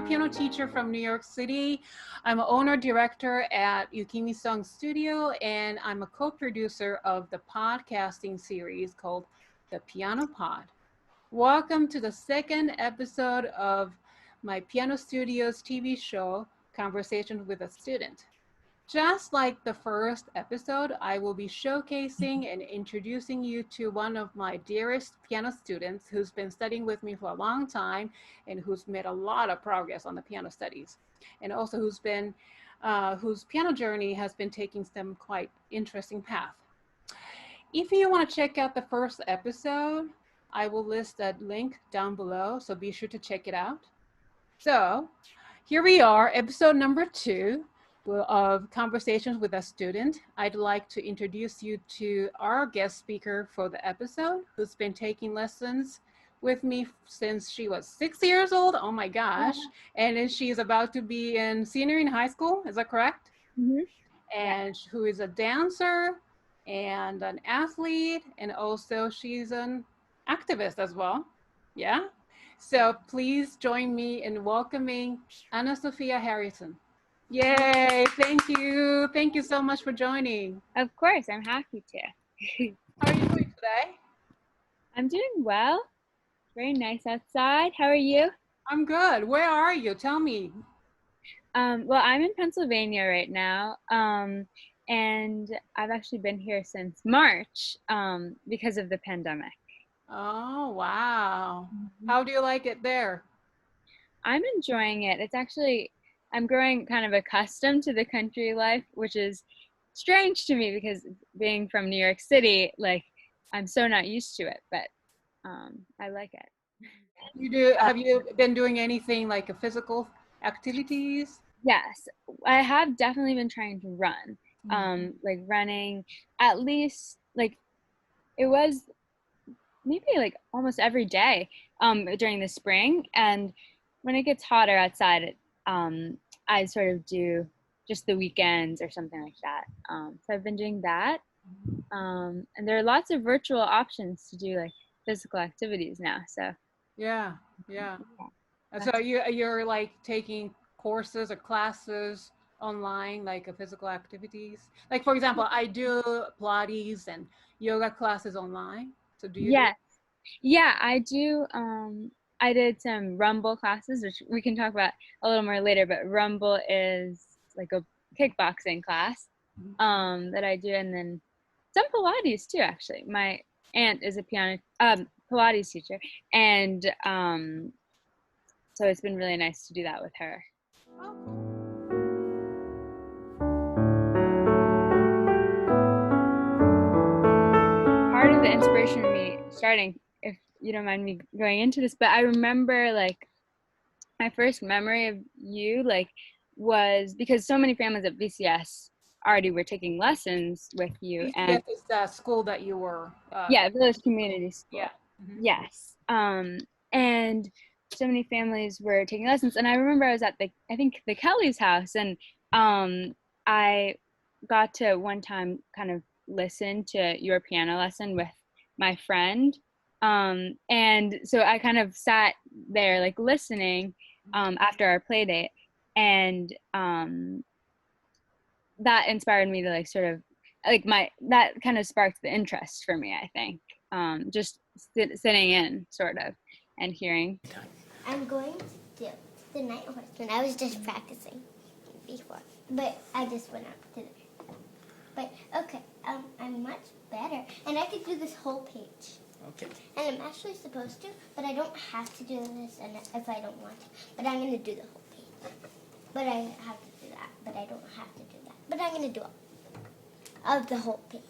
piano teacher from New York City. I'm an owner-director at Yukimi Song Studio, and I'm a co-producer of the podcasting series called The Piano Pod. Welcome to the second episode of my Piano Studios TV show, Conversations with a Student. Just like the first episode, I will be showcasing and introducing you to one of my dearest piano students who's been studying with me for a long time and who's made a lot of progress on the piano studies, and also whose piano journey has been taking some quite interesting path. If you want to check out the first episode, I will list that link down below, so be sure to check it out. So here we are, episode number 2 of Conversations with a Student. I'd like to introduce you to our guest speaker for the episode, who's been taking lessons with me since she was 6 years old. Oh my gosh. And then she's about to be in senior in high school. Is that correct? Mm-hmm. And who is a dancer and an athlete, and also she's an activist as well. Yeah. So please join me in welcoming Ana Sofia Harrison. Yay, thank you. Thank you so much for joining. Of course, I'm happy to. How are you doing today? I'm doing well. Very nice outside. How are you? I'm good. Where are you? Tell me. Well, I'm in Pennsylvania right now, and I've actually been here since March because of the pandemic. Oh, wow. How do you like it there? I'm enjoying it. It's actually, I'm growing kind of accustomed to the country life, which is strange to me because being from New York City, like I'm so not used to it, but I like it. Have you been doing anything like a physical activities? Yes, I have definitely been trying to run, like running at least like it was maybe like almost every day during the spring, and when it gets hotter outside, I sort of do just the weekends or something like that. So I've been doing that, and there are lots of virtual options to do like physical activities now. So Yeah. So you're like taking courses or classes online, like physical activities. Like for example, I do Pilates and yoga classes online. So do you do? yes, yeah, I do. I did some Rumble classes, which we can talk about a little more later. But Rumble is like a kickboxing class that I do, and then some Pilates too. Actually, my aunt is a Pilates teacher, and so it's been really nice to do that with her. Oh, cool. Part of the inspiration of me starting, if you don't mind me going into this, but I remember like my first memory of you like was because so many families at VCS already were taking lessons with you, and VCS is the school that you were. yeah, Village Community School. Yeah. Mm-hmm. Yes. And so many families were taking lessons, and I remember I was at I think the Kelly's house, and I got to one time kind of listen to your piano lesson with my friend, and so I kind of sat there like listening after our play date, and that inspired me to like sort of like that kind of sparked the interest for me, I think. Just sitting in sort of and hearing. I'm going to do the Night Horseman. I was just practicing before, but I just went up to there. But okay, I'm much better, and I could do this whole page. Okay. And I'm actually supposed to, but I don't have to do this, and if I don't want to. But I'm going to do the whole page. But I have to do that, but I don't have to do that. But I'm going to do it of the whole page.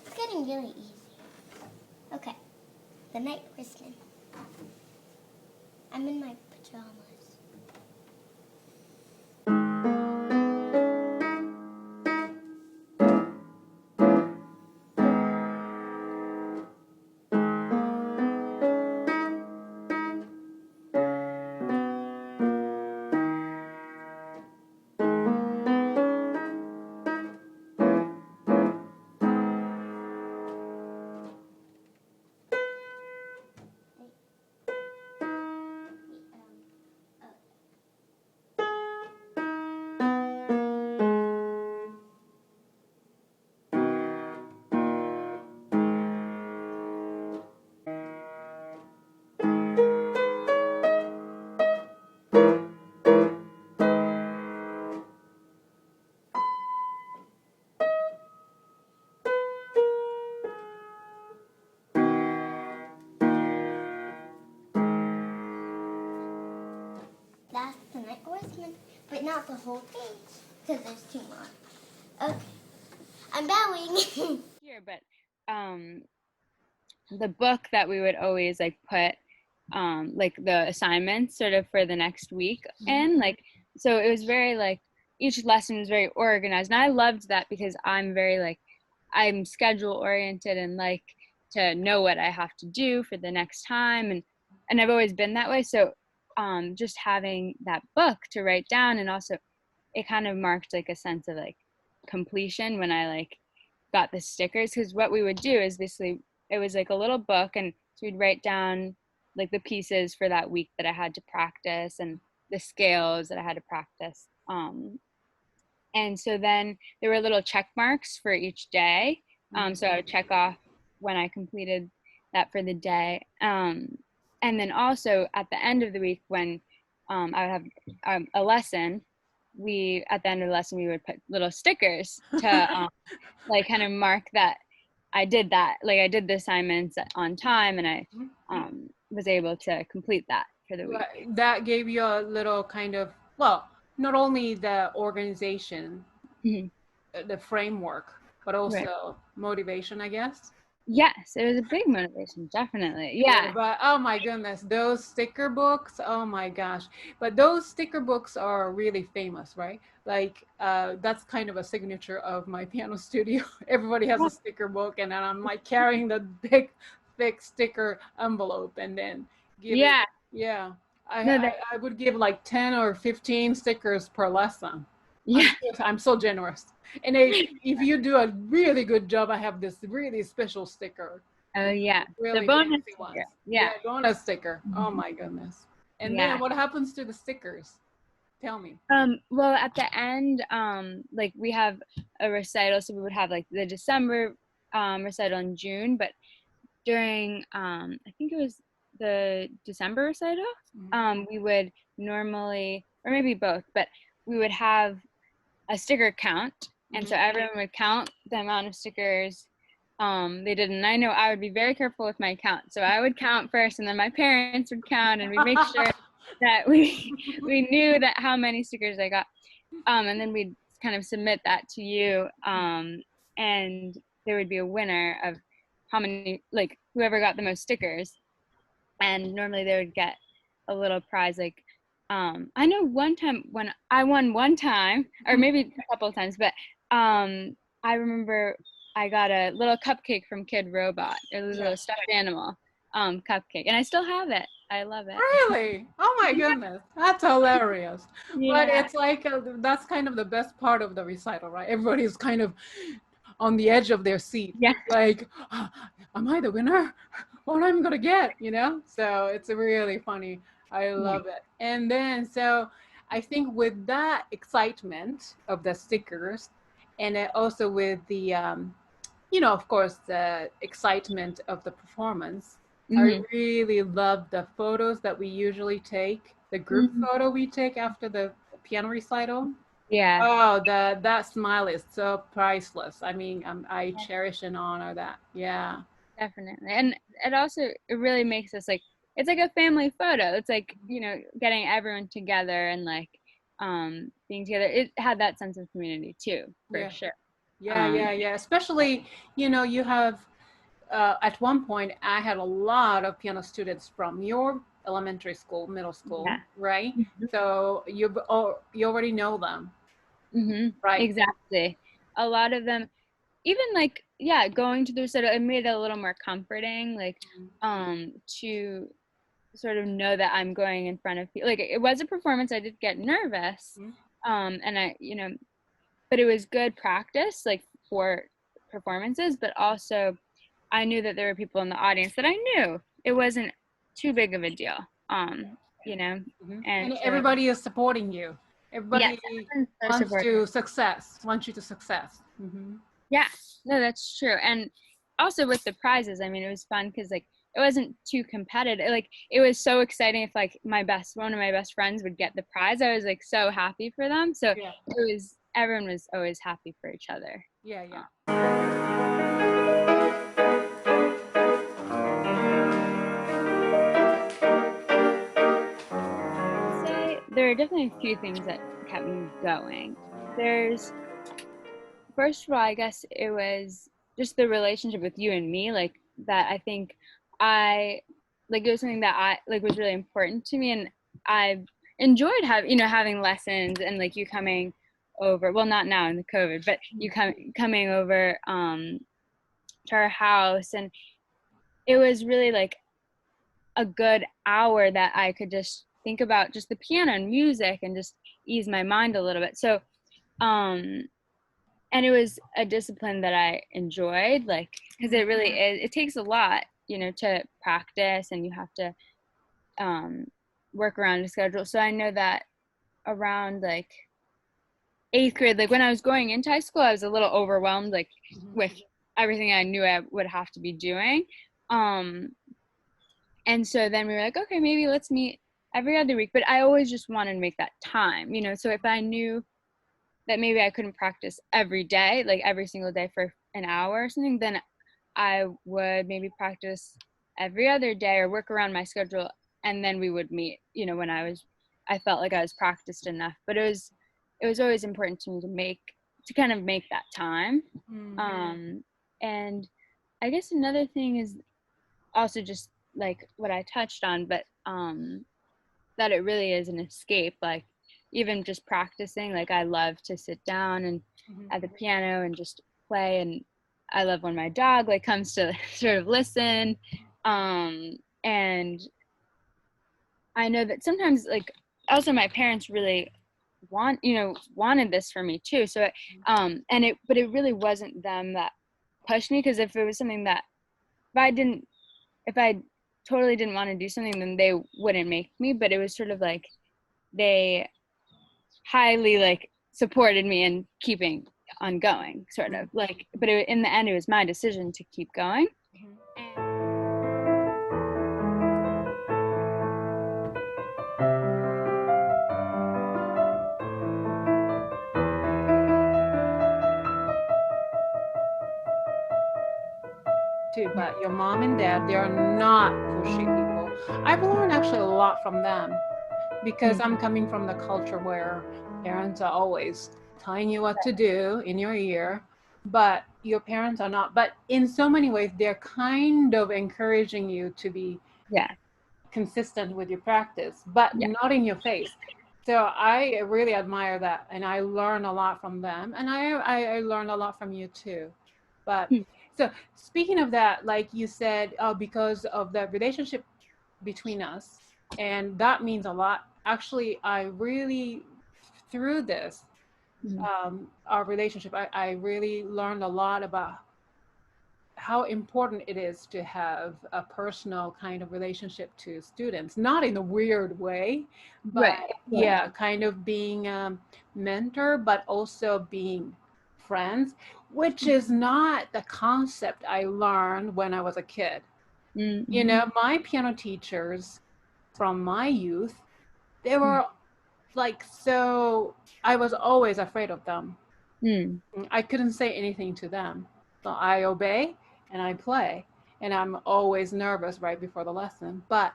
It's getting really easy. Okay, the Night Horseman. I'm in my pajamas. but not the whole page, because there's too much. Okay, I'm bowing. Here, but the book that we would always like put like the assignments sort of for the next week in, like, so it was very like each lesson was very organized, and I loved that because I'm very like, I'm schedule oriented and like to know what I have to do for the next time, and I've always been that way. So just having that book to write down, and also it kind of marked like a sense of like completion when I like got the stickers, because what we would do is basically it was like a little book, and so we'd write down like the pieces for that week that I had to practice and the scales that I had to practice. And so then there were little check marks for each day. So I would check off when I completed that for the day. And then also at the end of the week when I would have a lesson, at the end of the lesson, we would put little stickers to like kind of mark that I did that. Like I did the assignments on time, and I was able to complete that for the week. That gave you a little kind of, well, not only the organization, the framework, but also motivation, I guess. Yes, it was a big motivation, definitely. Yeah. But oh my goodness, those sticker books, oh my gosh. But those sticker books are really famous, right? Like that's kind of a signature of my piano studio. Everybody has a sticker book, and then I'm like carrying the big, thick sticker envelope, and then give it. Yeah. I would give like 10 or 15 stickers per lesson. Yeah. I'm so generous. And if you do a really good job, I have this really special sticker. Oh yeah, Really the bonus fancy ones. Yeah, bonus sticker. Oh my goodness. And then what happens to the stickers? Tell me. Well, at the end, like we have a recital, so we would have like the December recital in June, but during I think it was the December recital, we would normally, or maybe both, but we would have a sticker count, and so everyone would count the amount of stickers they did. And I know I would be very careful with my count, so I would count first, and then my parents would count, and we'd make sure that we knew that how many stickers I got, and then we'd kind of submit that to you, and there would be a winner of how many, like whoever got the most stickers, and normally they would get a little prize. Like I know one time when I won one time, or maybe a couple of times, but I remember I got a little cupcake from Kid Robot. It was a little stuffed animal cupcake, and I still have it. I love it. Really? Oh my goodness, that's hilarious. But it's like that's kind of the best part of the recital, right? Everybody's kind of on the edge of their seat. Like, am I the winner? What am I gonna get? You know? So it's really funny. I love it. And then, so I think with that excitement of the stickers, and also with the, of course, the excitement of the performance, I really love the photos that we usually take, the group photo we take after the piano recital. Yeah. Oh, that smile is so priceless. I mean, I cherish and honor that. Yeah. Definitely. And it really makes us like, it's like a family photo. It's like, getting everyone together and like being together. It had that sense of community too, for sure. Yeah. Especially, you have, at one point, I had a lot of piano students from your elementary school, middle school, right? So you already know them, right? Exactly. A lot of them, even like, going to the recital, it made it a little more comforting, like to sort of know that I'm going in front of people. Like it was a performance. I did get nervous, and I, but it was good practice, like for performances. But also, I knew that there were people in the audience that I knew. It wasn't too big of a deal, and everybody is supporting you. Everybody wants you to success. Yeah, no, that's true. And also with the prizes, I mean, it was fun because like it wasn't too competitive. Like it was so exciting if like one of my best friends would get the prize. I was like so happy for them. So everyone was always happy for each other. Yeah. I'd say there are definitely a few things that kept me going. First of all, I guess it was just the relationship with you and me, like that. I think it was something that I like was really important to me, and I enjoyed having lessons and like you coming over. Well, not now in the COVID, but you coming over to our house, and it was really like a good hour that I could just think about just the piano and music and just ease my mind a little bit. So and it was a discipline that I enjoyed, like, because it really is, it takes a lot, to practice, and you have to work around a schedule. So I know that around like 8th grade, like when I was going into high school, I was a little overwhelmed, like with everything I knew I would have to be doing. And so then we were like, okay, maybe let's meet every other week. But I always just wanted to make that time, so if I knew that maybe I couldn't practice every day, like every single day for an hour or something, then I would maybe practice every other day or work around my schedule, and then we would meet, when I felt like I was practiced enough. But it was always important to me to kind of make that time. And I guess another thing is also just like what I touched on, but that it really is an escape. Like even just practicing, like I love to sit down and at the piano and just play, and I love when my dog like comes to sort of listen. And I know that sometimes like also my parents really wanted this for me too. So but it really wasn't them that pushed me, because if it was something that if I totally didn't want to do something, then they wouldn't make me. But it was sort of like they highly like supported me in keeping on going, sort of like, but in the end it was my decision to keep going. Too, but your mom and dad, they are not pushy people. I've learned actually a lot from them, because I'm coming from the culture where parents are always telling you what to do in your ear, but your parents are not. But in so many ways, they're kind of encouraging you to be consistent with your practice, but not in your face. So I really admire that, and I learn a lot from them, and I learned a lot from you too. But so speaking of that, like you said, because of the relationship between us, and that means a lot. Actually, I really, through this, our relationship, I really learned a lot about how important it is to have a personal kind of relationship to students, not in a weird way, but kind of being a mentor, but also being friends, which is not the concept I learned when I was a kid. My piano teachers from my youth, they were like, so I was always afraid of them. I couldn't say anything to them. So I obey and I play, and I'm always nervous right before the lesson. But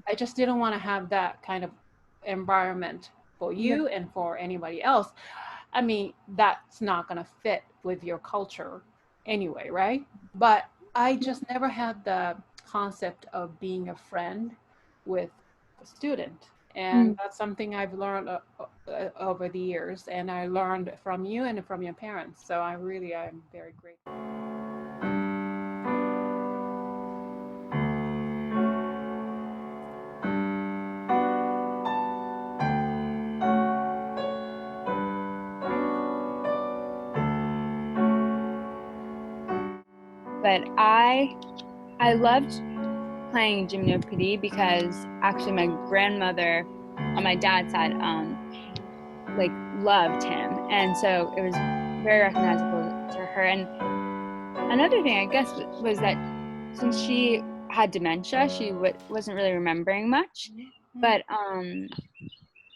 I just didn't want to have that kind of environment for you and for anybody else. I mean, that's not going to fit with your culture anyway, right? But I just never had the concept of being a friend with a student. And that's something I've learned over the years, and I learned from you and from your parents. So I'm very grateful. But I loved playing gymnopédie because actually my grandmother on my dad's side like loved him, and so it was very recognizable to her. And another thing I guess was that since she had dementia, she wasn't really remembering much, but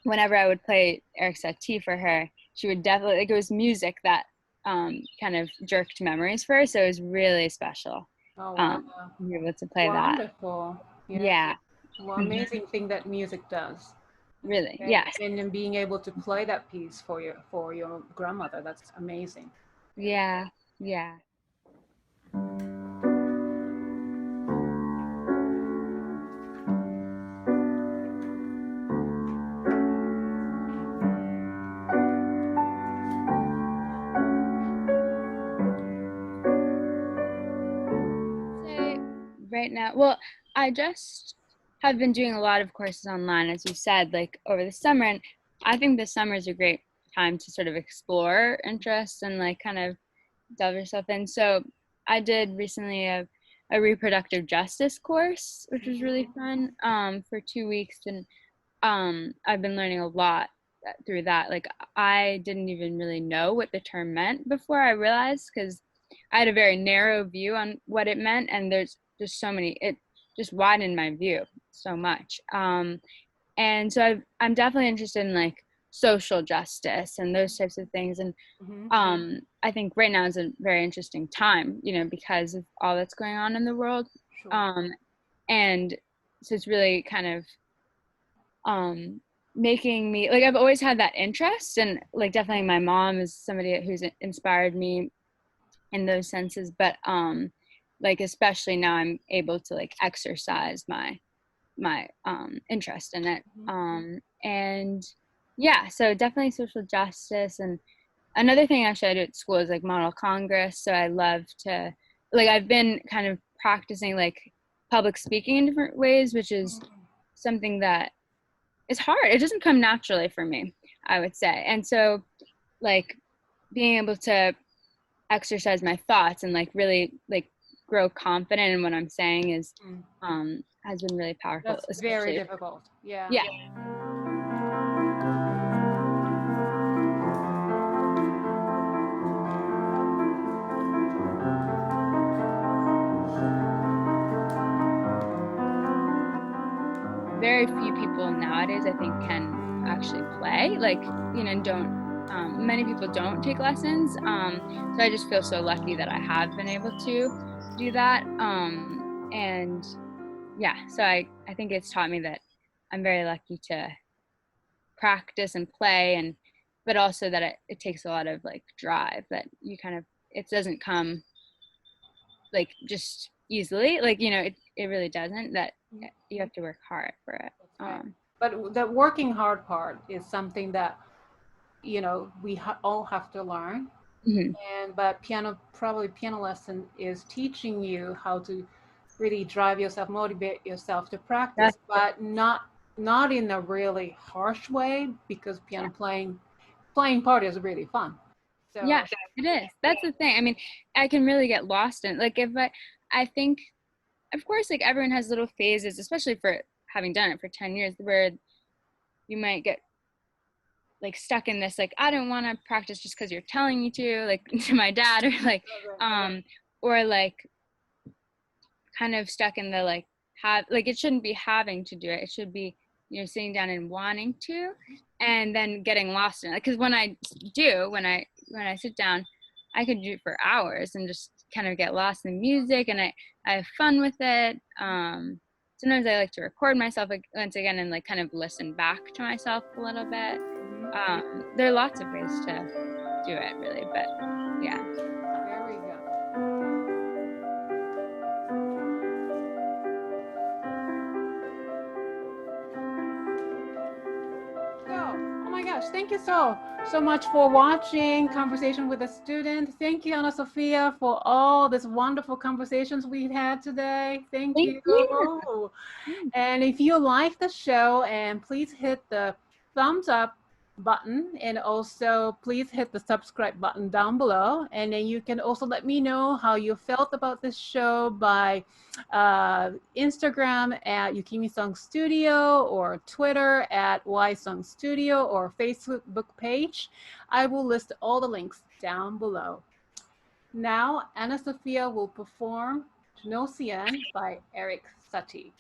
whenever I would play Eric Satie for her, she would definitely, like, it was music that kind of jerked memories for her, so it was really special. Oh, wow. To be able to play that. Wonderful. Yeah. Well, amazing thing that music does. Really, And, yes. and then being able to play that piece for your grandmother, that's amazing. Yeah, yeah. Say right now, well, I just have been doing a lot of courses online, as you said, like over the summer, and I think the summer is a great time to sort of explore interests and like kind of delve yourself in. So I did recently a reproductive justice course, which was really fun, for 2 weeks, and I've been learning a lot through that. Like I didn't even really know what the term meant before I realized, because I had a very narrow view on what it meant, and there's just so many. It just widened my view so much. And so I'm definitely interested in like social justice and those types of things. And I think right now is a very interesting time, you know, because of all that's going on in the world. Sure. And so it's really kind of making me like, I've always had that interest, and like definitely my mom is somebody who's inspired me in those senses, but like especially now I'm able to like exercise my interest in it. And yeah, so definitely social justice. And another thing actually I do at school is like model congress, so I love to, like, I've been kind of practicing like public speaking in different ways, which is something that is hard. It doesn't come naturally for me, I would say. And so like being able to exercise my thoughts and like really like grow confident in what I'm saying is has been really powerful. That's very Especially, difficult. Yeah. yeah. Very few people nowadays, I think, can actually play. Like, you know, many people don't take lessons. So I just feel so lucky that I have been able to do that. And yeah, so I think it's taught me that I'm very lucky to practice and play, and but also that it takes a lot of like drive, that you kind of, it doesn't come like just easily, like, you know, it really doesn't, that you have to work hard for it. Right. But the working hard part is something that, you know, we all have to learn. But piano lesson is teaching you how to really drive yourself, motivate yourself to practice, That's, but not in a really harsh way, because piano playing part is really fun. yeah, So it is. That's the thing. I mean, I can really get lost in, like, if I think, of course, like everyone has little phases, especially for having done it for 10 years, where you might get like stuck in this, like, I don't want to practice just because you're telling me to, like, to my dad, or like or like kind of stuck in the like, have, like, it shouldn't be having to do it, it should be, you know, sitting down and wanting to, and then getting lost in it. Because when I sit down, I could do it for hours and just kind of get lost in music, and I have fun with it. Sometimes I like to record myself once again and like kind of listen back to myself a little bit. There are lots of ways to do it, really, but yeah. there we go. So, oh my gosh, thank you so much for watching Conversation with a Student. Thank you, Ana Sofia, for all these wonderful conversations we had today. Thank Thank you. you. And if you like the show, and please hit the thumbs up button, and also please hit the subscribe button down below. And then you can also let me know how you felt about this show by Instagram at Yukimi Song Studio, or Twitter at Y Song Studio, or Facebook page. I will list all the links down below. Now, Ana Sofia will perform No Cien by Eric Satie.